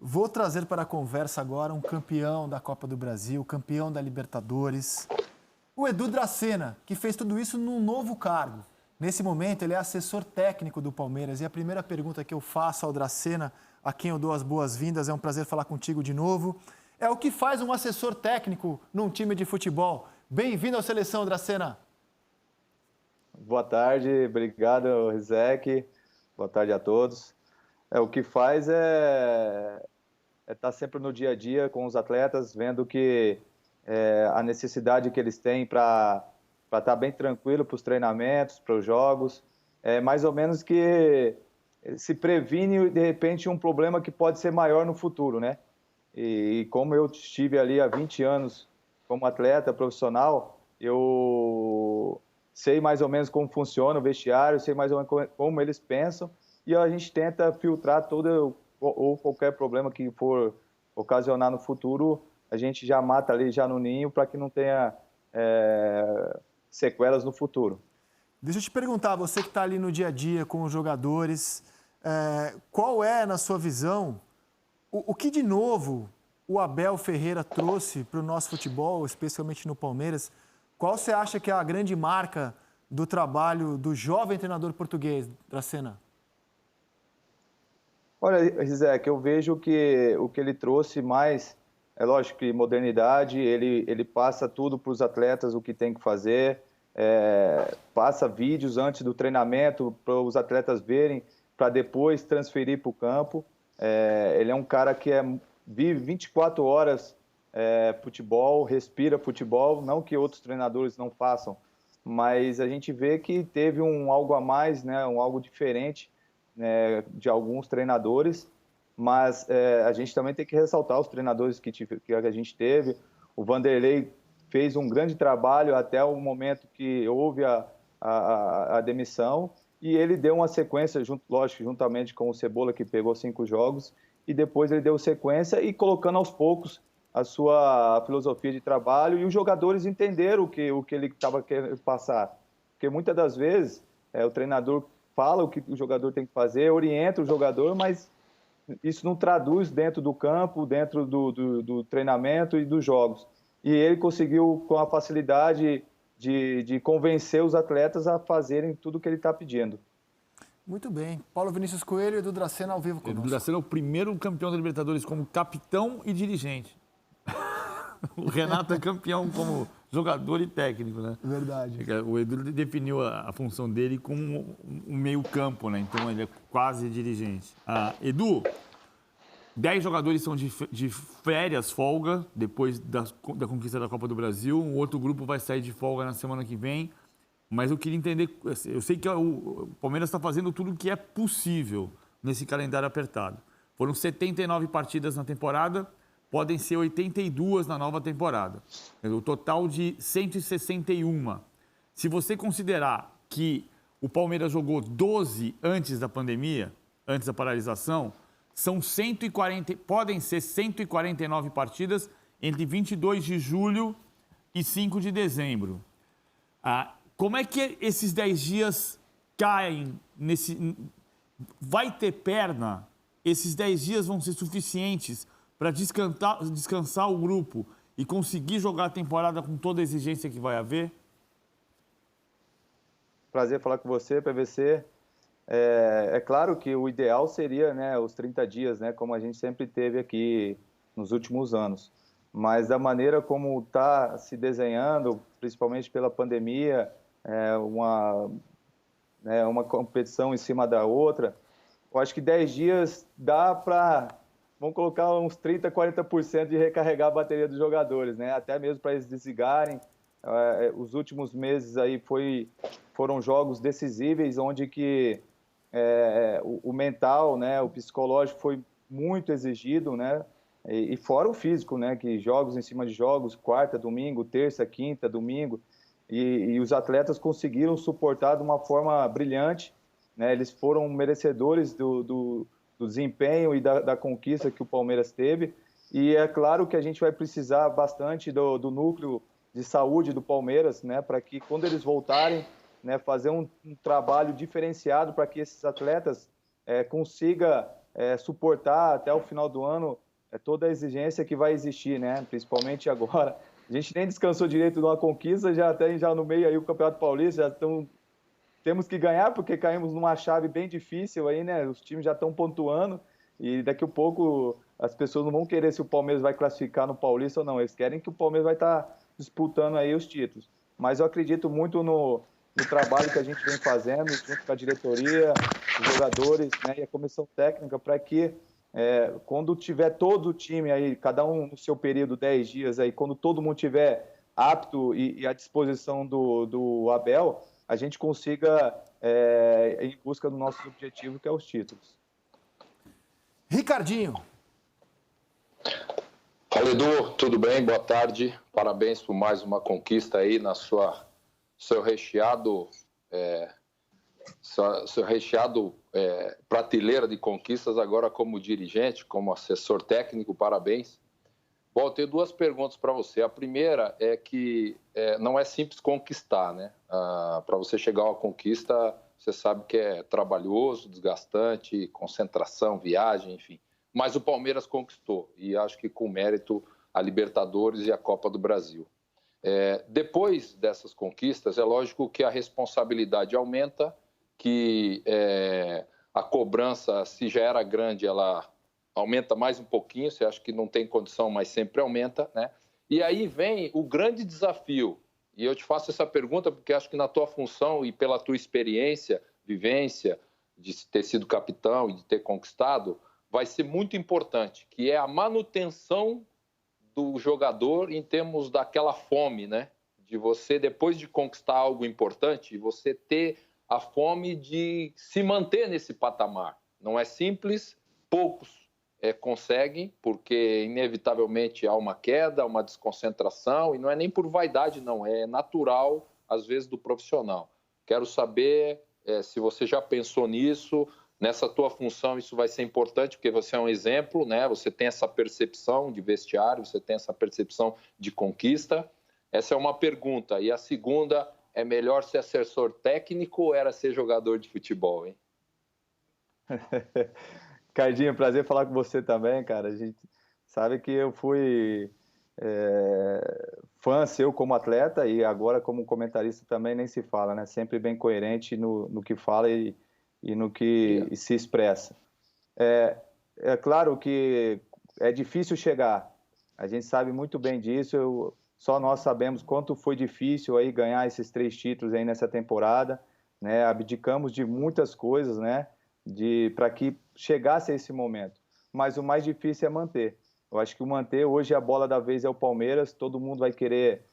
Vou trazer para a conversa agora um campeão da Copa do Brasil, campeão da Libertadores, o Edu Dracena, que fez tudo isso num novo cargo. Nesse momento, ele é assessor técnico do Palmeiras. E a primeira pergunta que eu faço ao Dracena, a quem eu dou as boas-vindas, é um prazer falar contigo de novo, é o que faz um assessor técnico num time de futebol. Bem-vindo à Seleção, Dracena. Boa tarde, obrigado, Rizek. Boa tarde a todos. O que faz é estar sempre no dia a dia com os atletas, vendo que a necessidade que eles têm para estar bem tranquilo para os treinamentos, para os jogos. É mais ou menos que se previne, de repente, um problema que pode ser maior no futuro, né? E como eu estive ali há 20 anos como atleta profissional, eu sei mais ou menos como funciona o vestiário, sei mais ou menos como eles pensam, e a gente tenta filtrar todo ou qualquer problema que for ocasionar no futuro, a gente já mata ali já no ninho para que não tenha sequelas no futuro. Deixa eu te perguntar, você que está ali no dia a dia com os jogadores, qual é, na sua visão, o que de novo o Abel Ferreira trouxe para o nosso futebol, especialmente no Palmeiras? Qual você acha que é a grande marca do trabalho do jovem treinador português, Dracena? Olha, Rizek, eu vejo que o que ele trouxe mais, é lógico que modernidade, ele passa tudo para os atletas o que tem que fazer, passa vídeos antes do treinamento para os atletas verem, para depois transferir para o campo. Ele é um cara que vive 24 horas futebol, respira futebol, não que outros treinadores não façam, mas a gente vê que teve algo a mais, né, algo diferente, né, de alguns treinadores, mas a gente também tem que ressaltar os treinadores que a gente teve. O Vanderlei fez um grande trabalho até o momento que houve a demissão, e ele deu uma sequência, lógico, juntamente com o Cebola, que pegou 5 jogos, e depois ele deu sequência e colocando aos poucos a sua filosofia de trabalho, e os jogadores entenderam o que ele estava querendo passar. Porque muitas das vezes o treinador fala o que o jogador tem que fazer, orienta o jogador, mas isso não traduz dentro do campo, dentro do treinamento e dos jogos. E ele conseguiu, com a facilidade de convencer os atletas a fazerem tudo o que ele está pedindo. Muito bem. Paulo Vinícius Coelho e Edu Dracena ao vivo conosco. Edu Dracena é o primeiro campeão da Libertadores como capitão e dirigente. O Renato é campeão como jogador e técnico, né? Verdade. O Edu definiu a função dele como um meio-campo, né? Então ele é quase dirigente. Edu, 10 jogadores são de férias, folga, depois da conquista da Copa do Brasil. Um outro grupo vai sair de folga na semana que vem. Mas eu queria entender, eu sei que o Palmeiras está fazendo tudo o que é possível nesse calendário apertado. Foram 79 partidas na temporada, podem ser 82 na nova temporada. O total de 161. Se você considerar que o Palmeiras jogou 12 antes da pandemia, antes da paralisação, são 140, podem ser 149 partidas entre 22 de julho e 5 de dezembro. Como é que esses 10 dias caem nesse... Vai ter perna? Esses 10 dias vão ser suficientes para descansar o grupo e conseguir jogar a temporada com toda a exigência que vai haver? Prazer falar com você, PVC. É claro que o ideal seria, né, os 30 dias, né, como a gente sempre teve aqui nos últimos anos. Mas da maneira como está se desenhando, principalmente pela pandemia, uma competição em cima da outra, eu acho que 10 dias dá para, vamos colocar uns 30%, 40% de recarregar a bateria dos jogadores, né? Até mesmo para eles desligarem. Os últimos meses aí foram jogos decisíveis, onde que o mental, né, o psicológico foi muito exigido, né? E fora o físico, né? Que jogos em cima de jogos, quarta, domingo, terça, quinta, domingo. E os atletas conseguiram suportar de uma forma brilhante, né? Eles foram merecedores do desempenho e da conquista que o Palmeiras teve. E é claro que a gente vai precisar bastante do núcleo de saúde do Palmeiras, né? Para que quando eles voltarem, né, fazer um trabalho diferenciado para que esses atletas consigam suportar até o final do ano toda a exigência que vai existir, né? Principalmente agora. A gente nem descansou direito de uma conquista, já no meio aí o Campeonato Paulista, temos que ganhar porque caímos numa chave bem difícil aí, né? Os times já estão pontuando e daqui a pouco as pessoas não vão querer se o Palmeiras vai classificar no Paulista ou não. Eles querem que o Palmeiras vai estar disputando aí os títulos. Mas eu acredito muito no trabalho que a gente vem fazendo, junto com a diretoria, os jogadores, né, e a comissão técnica, para que quando tiver todo o time aí, cada um no seu período, 10 dias aí, quando todo mundo tiver apto e à disposição do Abel, a gente consiga ir em busca do nosso objetivo, que é os títulos. Ricardinho. Fala, Edu, tudo bem? Boa tarde. Parabéns por mais uma conquista aí na seu recheado prateleira de conquistas, agora como dirigente, como assessor técnico, parabéns. Bom, eu tenho duas perguntas para você. A primeira é que não é simples conquistar, né? Para você chegar a uma conquista, você sabe que é trabalhoso, desgastante, concentração, viagem, enfim. Mas o Palmeiras conquistou, e acho que com mérito a Libertadores e a Copa do Brasil. Depois dessas conquistas, é lógico que a responsabilidade aumenta, que a cobrança, se já era grande, ela aumenta mais um pouquinho, você acha que não tem condição, mas sempre aumenta, né? E aí vem o grande desafio, e eu te faço essa pergunta porque acho que na tua função e pela tua experiência, vivência, de ter sido capitão e de ter conquistado, vai ser muito importante, que é a manutenção do jogador em termos daquela fome, né? De você, depois de conquistar algo importante, você ter a fome de se manter nesse patamar. Não é simples, poucos conseguem, porque inevitavelmente há uma queda, uma desconcentração, e não é nem por vaidade, não, é natural, às vezes, do profissional. Quero saber se você já pensou nisso. Nessa tua função isso vai ser importante, porque você é um exemplo, né? Você tem essa percepção de vestiário, você tem essa percepção de conquista. Essa é uma pergunta. E a segunda, é melhor ser assessor técnico ou era ser jogador de futebol, hein? Cardinho, prazer falar com você também, cara. A gente sabe que eu fui fã seu como atleta e agora como comentarista também nem se fala, né? Sempre bem coerente no que fala e no que se expressa. É claro que é difícil chegar, a gente sabe muito bem disso, só nós sabemos quanto foi difícil aí ganhar esses 3 títulos aí nessa temporada, né? Abdicamos de muitas coisas, né? Para que chegasse a esse momento, mas o mais difícil é manter. Eu acho que o manter, hoje a bola da vez é o Palmeiras, todo mundo vai querer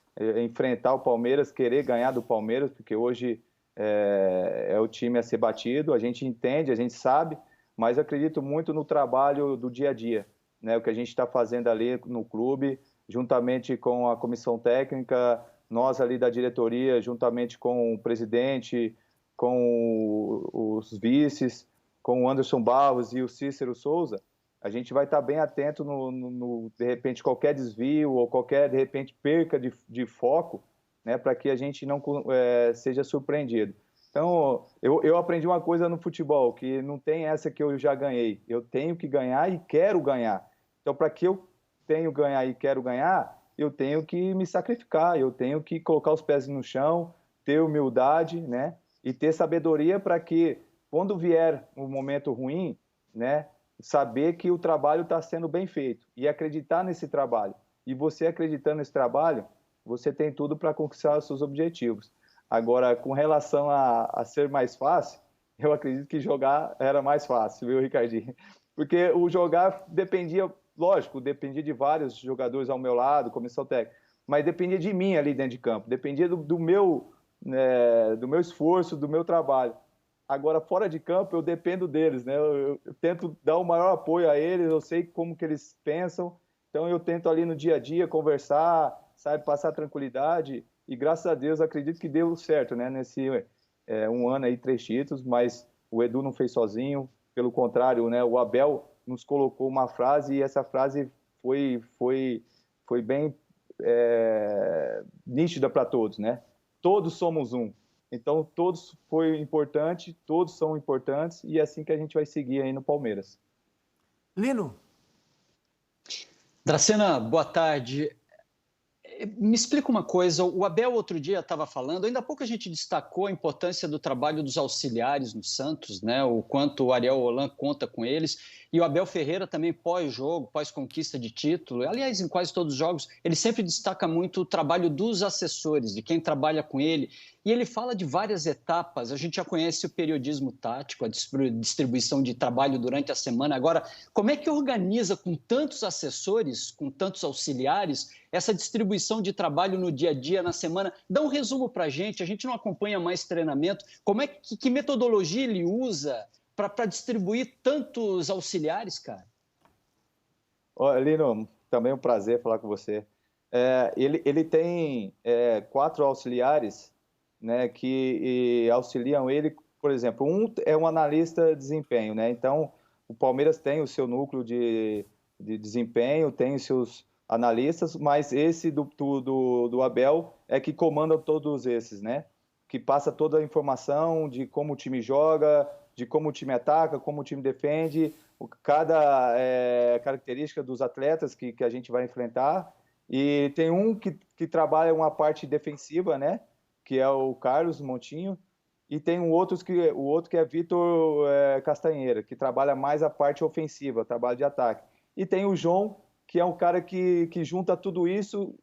enfrentar o Palmeiras, querer ganhar do Palmeiras, porque hoje é o time a ser batido, a gente entende, a gente sabe, mas acredito muito no trabalho do dia a dia, né? O que a gente está fazendo ali no clube, juntamente com a comissão técnica, nós ali da diretoria, juntamente com o presidente, com os vices, com o Anderson Barros e o Cícero Souza, a gente vai estar bem atento no de repente, qualquer desvio ou qualquer, de repente, perca de foco, né, para que a gente não seja surpreendido. Então, eu aprendi uma coisa no futebol, que não tem essa que eu já ganhei. Eu tenho que ganhar e quero ganhar. Então, para que eu tenho que ganhar e quero ganhar, eu tenho que me sacrificar, eu tenho que colocar os pés no chão, ter humildade, né, e ter sabedoria para que, quando vier um momento ruim, né, saber que o trabalho está sendo bem feito e acreditar nesse trabalho. E você acreditando nesse trabalho, você tem tudo para conquistar os seus objetivos. Agora, com relação a ser mais fácil, eu acredito que jogar era mais fácil, viu, Ricardinho? Porque o jogar dependia, lógico, dependia de vários jogadores ao meu lado, comissão técnica, mas dependia de mim ali dentro de campo, dependia do meu esforço, do meu trabalho. Agora, fora de campo, eu dependo deles, né? Eu tento dar o maior apoio a eles, eu sei como que eles pensam, então eu tento ali no dia a dia conversar, sabe, passar tranquilidade, e graças a Deus acredito que deu certo, né? Nesse um ano aí, 3 títulos, mas o Edu não fez sozinho, pelo contrário, né? O Abel nos colocou uma frase e essa frase foi bem nítida para todos, né? Todos somos um. Então, todos foi importante, todos são importantes e é assim que a gente vai seguir aí no Palmeiras. Lino. Dracena, boa tarde. Me explica uma coisa, o Abel outro dia estava falando, ainda há pouco a gente destacou a importância do trabalho dos auxiliares no Santos, né? O quanto o Ariel Holan conta com eles, e o Abel Ferreira também pós-jogo, pós-conquista de título, aliás, em quase todos os jogos, ele sempre destaca muito o trabalho dos assessores, de quem trabalha com ele, e ele fala de várias etapas, a gente já conhece o periodismo tático, a distribuição de trabalho durante a semana, agora, como é que organiza com tantos assessores, com tantos auxiliares, essa distribuição de trabalho no dia a dia, na semana? Dá um resumo para a gente não acompanha mais treinamento. Como é que metodologia ele usa para distribuir tantos auxiliares, cara? Olha, Lino, também é um prazer falar com você. Ele tem 4 auxiliares, né, que auxiliam ele. Por exemplo, um é um analista de desempenho, né? Então, o Palmeiras tem o seu núcleo de desempenho, tem os seus analistas, mas esse do Abel é que comanda todos esses, né? Que passa toda a informação de como o time joga, de como o time ataca, como o time defende, cada característica dos atletas que a gente vai enfrentar. E tem um que trabalha uma parte defensiva, né? Que é o Carlos Montinho. E tem o outro que é Vitor Castanheira, que trabalha mais a parte ofensiva, trabalho de ataque. E tem o João, que é um cara que junta tudo isso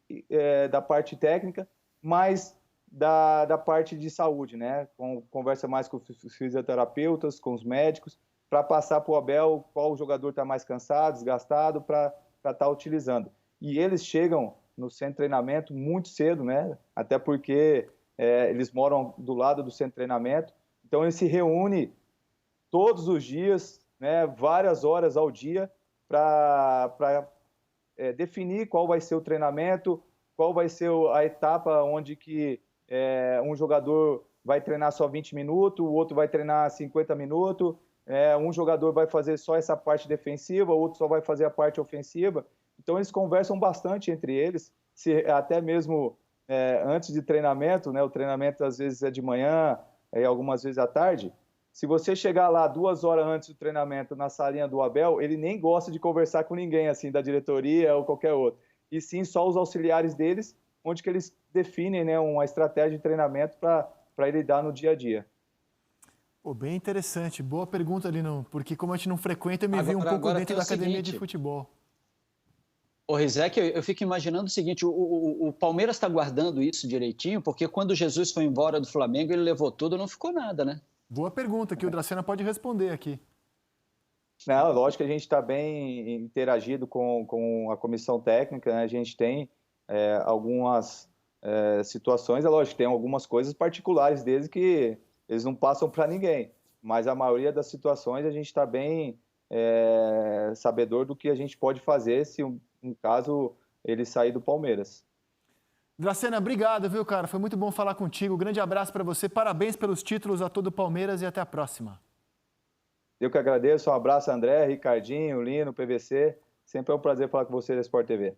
da parte técnica, mas da parte de saúde, né? Conversa mais com os fisioterapeutas, com os médicos, para passar para o Abel qual jogador está mais cansado, desgastado, para estar utilizando. E eles chegam no centro de treinamento muito cedo, né? Até porque eles moram do lado do centro de treinamento, então eles se reúnem todos os dias, né? Várias horas ao dia, para definir qual vai ser o treinamento, qual vai ser a etapa onde que um jogador vai treinar só 20 minutos, o outro vai treinar 50 minutos, um jogador vai fazer só essa parte defensiva, o outro só vai fazer a parte ofensiva. Então eles conversam bastante entre eles, até mesmo antes de treinamento, né? O treinamento às vezes é de manhã, algumas vezes à tarde. Se você chegar lá 2 horas antes do treinamento na salinha do Abel, ele nem gosta de conversar com ninguém, assim, da diretoria ou qualquer outro. E sim só os auxiliares deles, onde que eles definem, né, uma estratégia de treinamento para ele dar no dia a dia. Pô, bem interessante. Boa pergunta, Lino, porque como a gente não frequenta, eu me vi um pouco dentro da academia de futebol. Ô, Rizek, eu fico imaginando o seguinte, o Palmeiras está guardando isso direitinho, porque quando Jesus foi embora do Flamengo, ele levou tudo, não ficou nada, né? Boa pergunta, que o Dracena pode responder aqui. Não, lógico que a gente está bem interagido com a comissão técnica, né? A gente tem algumas situações, é lógico, tem algumas coisas particulares deles que eles não passam para ninguém, mas a maioria das situações a gente está bem sabedor do que a gente pode fazer se, no caso, ele sair do Palmeiras. Dracena, obrigado, viu, cara? Foi muito bom falar contigo. Grande abraço para você. Parabéns pelos títulos a todo o Palmeiras e até a próxima. Eu que agradeço. Um abraço, André, Ricardinho, Lino, PVC. Sempre é um prazer falar com você da Sport TV.